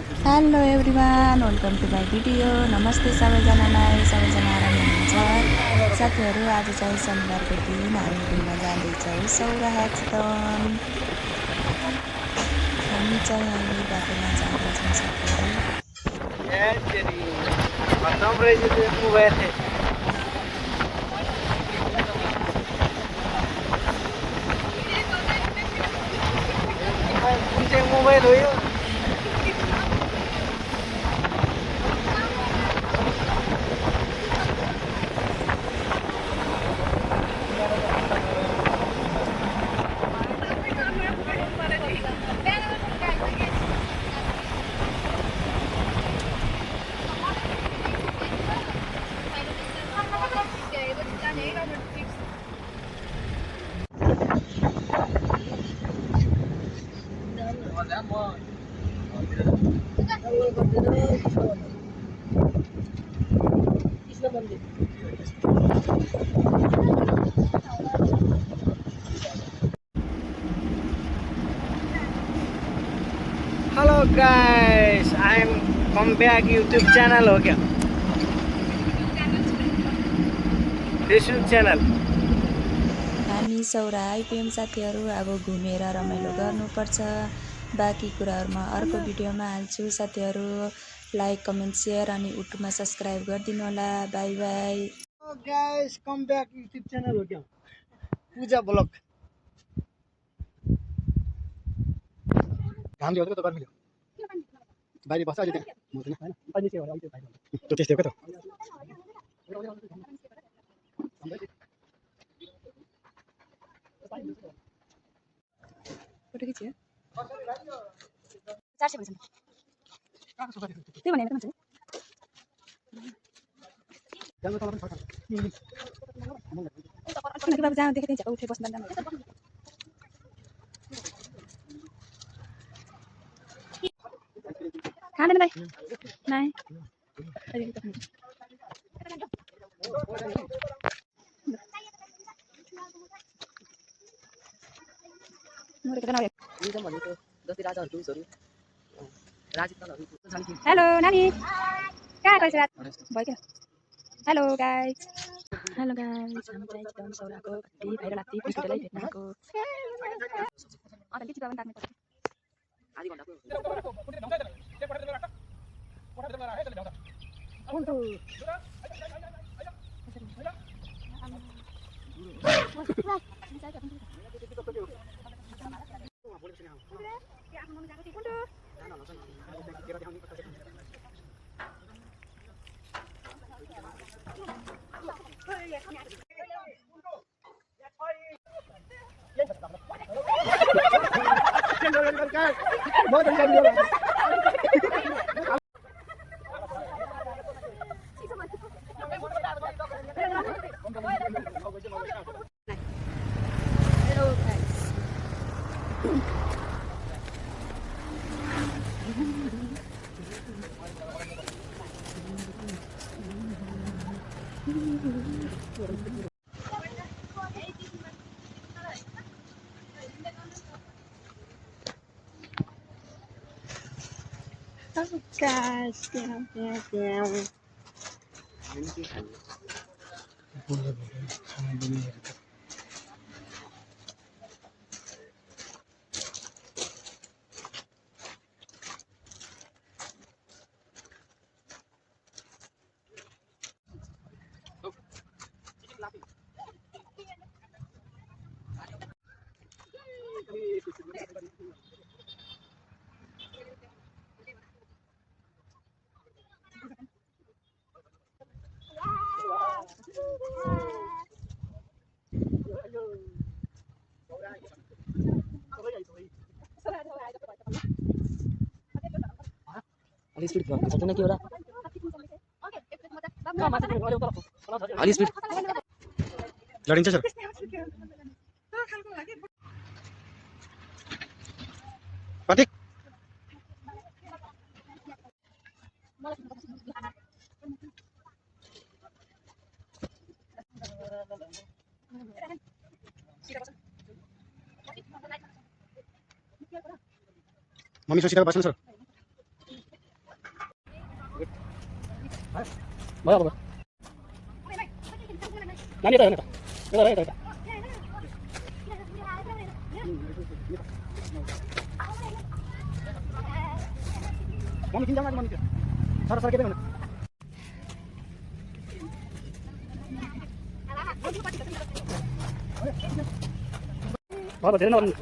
Hello everyone, welcome to my video. नमस्ते सबैजनालाई, सबैजना आराम हुनुहुन्छ। साथीहरू, आज चाहिँ शनिबारको दिन हामी घुम्न जाँदैछौँ सौराहा चितवन। हामी चाहिँ अहिले बाटोमा जाँदैछौँ साथीहरू। मोबाइल हो यो। Hello guys, I'm come back YouTube channel हो क्या? Facebook channel. हामी सौराहा आइपुग्यौँ साथीहरू। अब घुमेर रमाइलो गर्नुपर्छ। बाँकी कुराहरूमा अर्को भिडियोमा हाल्छु साथीहरू। लाइक, कमेन्ट, सेयर अनि युट्युबमा सब्सक्राइब गरिदिनु होला। By by. Hello guys, come back YouTube channel हो क्या? पूजा ब्लग. घाम दियो त गर्मी दियो. बाहिर बस्छ अहिले त्यहाँ म चाहिँ हैन अहिले के हो अहिले बाहिर त्यो त्यस्तै हो के त फोटो खिच्यो 400 भन्छ त्यो भनेर मान्छे जानु तल पनि छ किनकि बाबु जहाँ देखेँ त्यहीँ उठे बस्न जान्छ खाँदैन दाइ नाइ अहिले त खान्छ हेलो नानी कहाँ गएछ रात भयो क्या हेलो गाइज हामी चाहिँ चितवन सौराको घट्टी भाइर लात्ती पुस्कुटेलाई भेट्न आएको अन्त चितवन ताक्नु पर्छ आधी घण्टाको guys, अलि स्पिड गर्नु सक्दैन के होला अलि स्पिड लडिन्छ सर प्रतीक मम्मी सोचिरहेको बस्नु सर भयो अब नानी यता हेर्नु त यता यता मम्मी किन जाऊ मम्मी सर सर के भन्नु धेरै नगर्नु